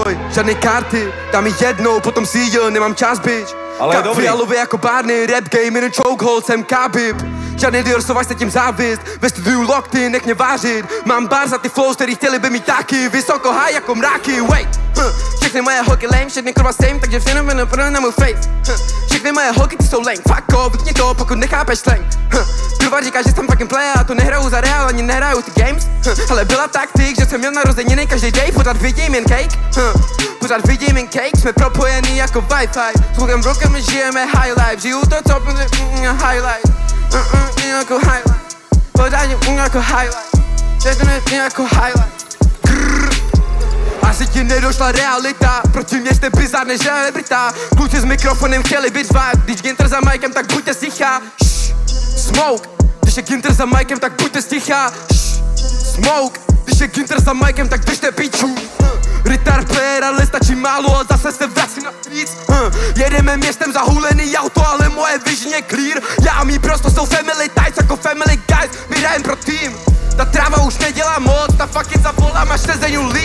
Žádný karty, dám mi jednou, potom si jel, nemám čas, bitch. Ale dobrý. Fialový jako Barney, rap game, jen chokehold, jsem Khabib. Žádný Dior, sovaž se tím závist. Ve studiu locked in, nech mě vážit. Mám bar za ty flows, který chtěli by mít taky. Vysoko high jako mraky, wait. Všechny moje holky lame, všechny kurva same, takže fenomeno pro na můj face. Všechny moje holky, ty jsou lame, fuck off, vypni to, pokud nechápeš slang. Kurva říká, že jsem fucking player, a to nehraju za real, ani nehraju ty games. Ale byla taktik, že jsem měl narozeniny každý day, pořád vidím jen cake. Pořád vidím jen cake, jsme propojený jako Wi-Fi. S klukem v rokem žijeme high life, žiju to, co highlight. Jako highlight, pořád jako highlight. Jako highlight. Asi ti nedošla realita, proti mě jste bizarné želebrita. Kluci s mikrofonem chtěli být vibe, když Ginter za mikem, tak buďte sticha. Smoke, když je Ginter za mikem, tak buďte sticha. Smoke, když je Ginter za mikem, tak běžte piču. Retard player, ale stačí málo a zase se vracím na streets. Jedeme městem zahulený auto, ale moje vision je clear. Já a mý prosto jsou family ties jako family guys, my hrajem pro tým. Ta tráva už nedělá moc, ta fucking zavolám až se zeňu líp.